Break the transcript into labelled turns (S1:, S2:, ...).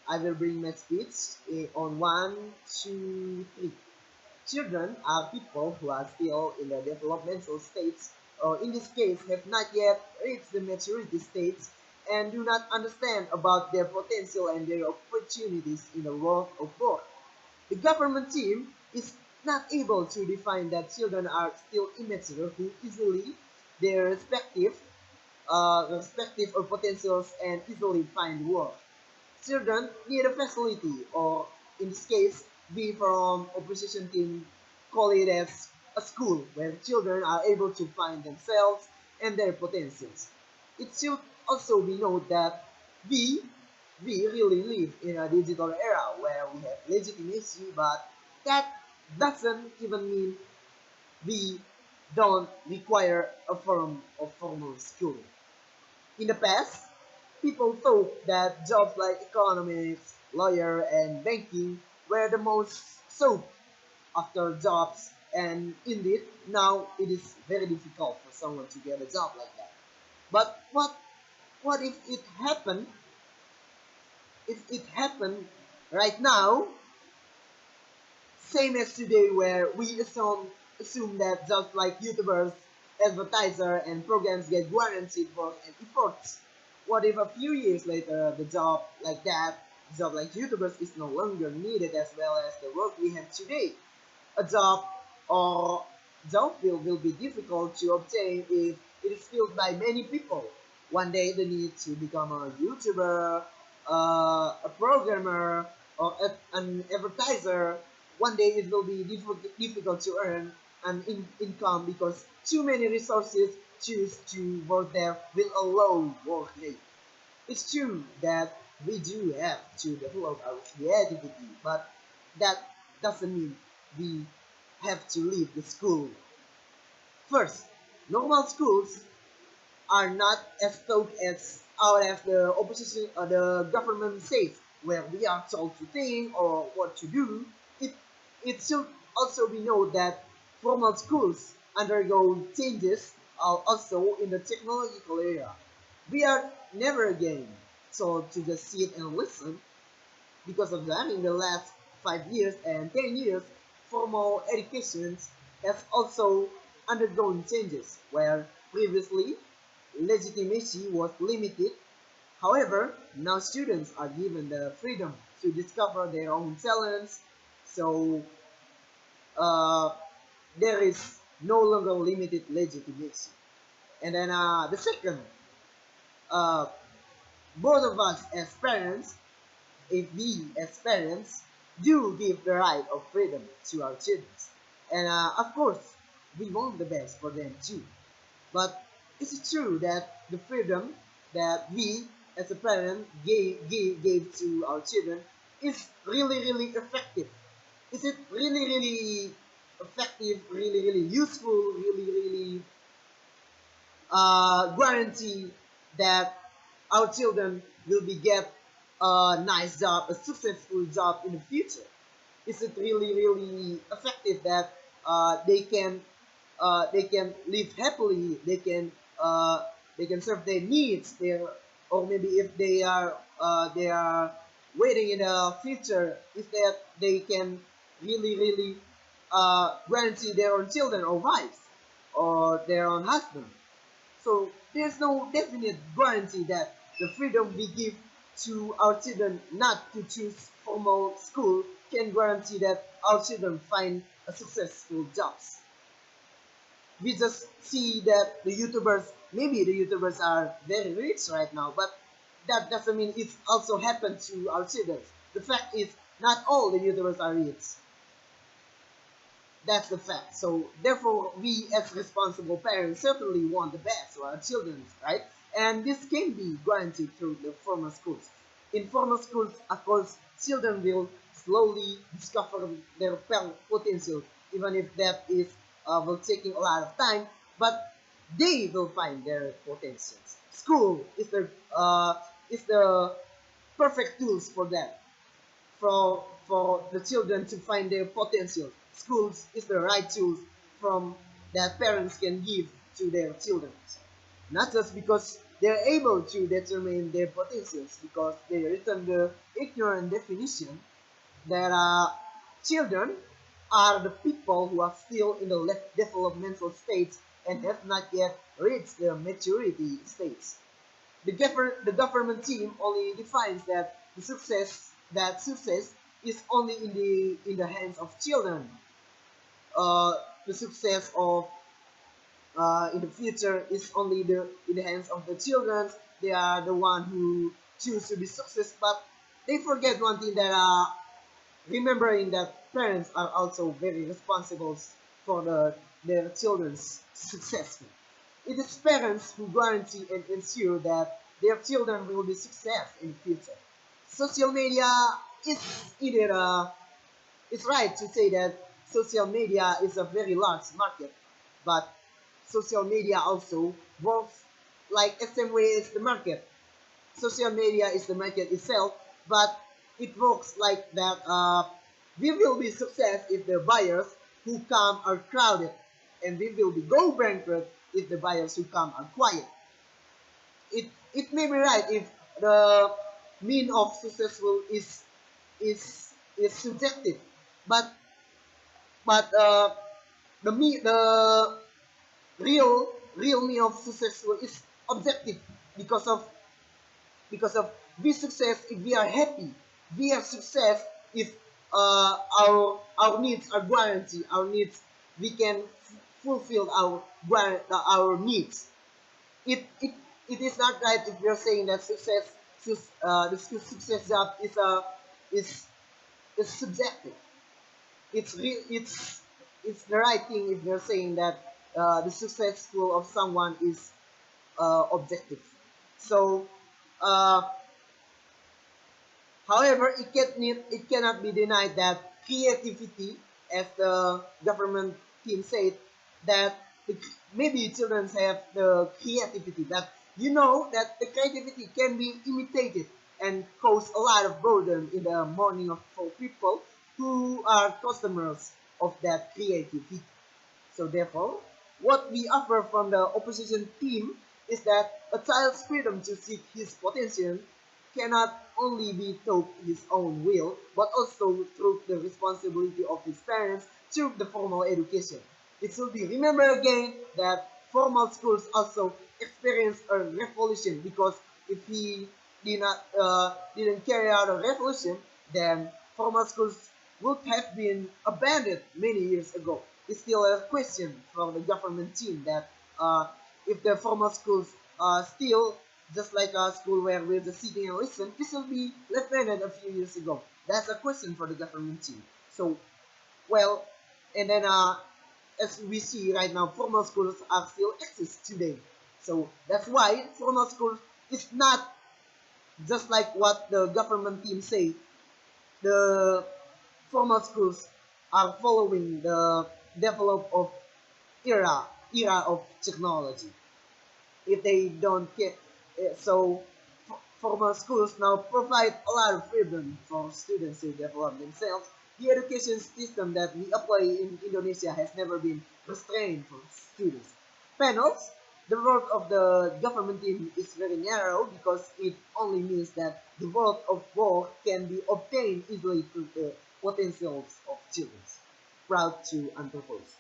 S1: I will bring my speech on one, two, three. Children are people who are still in the developmental states, or in this case, have not yet reached the maturity states and do not understand about their potential and their opportunities in the world of work. The government team is not able to define that children are still immature who easily their respective or potentials and easily find work. Children need a facility, or in this case, we from opposition team call it as a school where children are able to find themselves and their potentials. It should also be noted that we we really live in a digital era where we have legitimacy, but that doesn't even mean we don't require a form of formal schooling. In the past, people thought that jobs like economics, lawyer, and banking were the most sought after jobs, and indeed, now it is very difficult for someone to get a job like that. But what if it happened? If it happened right now, same as today, where we assume that jobs like YouTubers, advertiser, and programs get guaranteed work and efforts. What if a few years later, job like YouTubers is no longer needed as well as the work we have today? A job or job field will be difficult to obtain if it is filled by many people. One day, the need to become a YouTuber, a programmer, or an advertiser. One day, it will be difficult to earn an income because too many resources choose to work there with a low work rate. It's true that we do have to develop our creativity, but that doesn't mean we have to leave the school. First, normal schools are not as taught as out as the opposition or the government says, where we are told to think or what to do. It it should also be noted that formal schools undergo changes also in the technological era. We are never again told to just sit and listen. Because of that, in the last 5 years and 10 years, formal education has also undergone changes where previously legitimacy was limited. However, now students are given the freedom to discover their own talents, so uh, there is no longer limited legitimacy. And then the second, uh, both of us as parents, if we as parents do give the right of freedom to our children, and of course we want the best for them too, but is it true that the freedom that we as a parent gave to our children is really effective? Is it really effective, really useful, really guarantee that our children will be get a nice job, a successful job in the future? Is it really effective that they can live happily, they can serve their needs, their, or maybe if they are waiting in the future, is that they can really guarantee their own children or wives or their own husband? So there's no definite guarantee that the freedom we give to our children not to choose formal school can guarantee that our children find a successful jobs. We just see that the YouTubers, maybe the YouTubers are very rich right now, but that doesn't mean it's also happened to our children. The fact is, not all the YouTubers are rich. That's the fact. So therefore, we as responsible parents certainly want the best for our children, right? And this can be guaranteed through the formal schools. In formal schools, of course, children will slowly discover their potential, even if that is will taking a lot of time. But they will find their potentials. School is the perfect tools for that, for the children to find their potential. Schools is the right tools from that parents can give to their children. Not just because they're able to determine their potentials because they return the ignorant definition that children are the people who are still in the left developmental stage and have not yet reached the maturity stage. The government team only defines that success is only in the hands of children. The success of in the future is only in the hands of the children. They are the one who choose to be success, but they forget one thing that remembering that parents are also very responsible for their children's success. It is parents who guarantee and ensure that their children will be success in the future. Social media is either it's right to say that social media is a very large market, but social media also works like the same way as the market. Social media is the market itself, but it works like that. We will be success if the buyers who come are crowded, and we will be go bankrupt if the buyers who come are quiet. It may be right if the mean of successful is subjective, but the real mean of successful is objective because of we success if we are happy. We are success if our needs are guaranteed. Our needs we can fulfill our needs. It it is not right if we are saying that the success job is is subjective. It's the right thing if we are saying that the successful of someone is objective. So uh, however, it cannot be denied that creativity, as the government team said, that maybe children have the creativity, that you know that the creativity can be imitated and cause a lot of burden in the morning of for people who are customers of that creativity. So therefore, what we offer from the opposition team is that a child's freedom to seek his potential cannot only be through his own will, but also through the responsibility of his parents through the formal education. It should be remembered again that formal schools also experience a revolution because if he didn't carry out a revolution, then formal schools would have been abandoned many years ago. It's still a question from the government team that if the formal schools are still just like a school where we're just sitting and listen, this will be left handed a few years ago. That's a question for the government team. So, well, and then as we see right now, formal schools are still exist today. So that's why formal schools is not just like what the government team say. The formal schools are following the develop of era of technology. If they don't get so formal schools now provide a lot of freedom for students to develop themselves. The education system that we apply in Indonesia has never been restrained for students. Panels, the work of the government team is very narrow because it only means that the work of work can be obtained easily through the potentials of children. Proud to unpropose.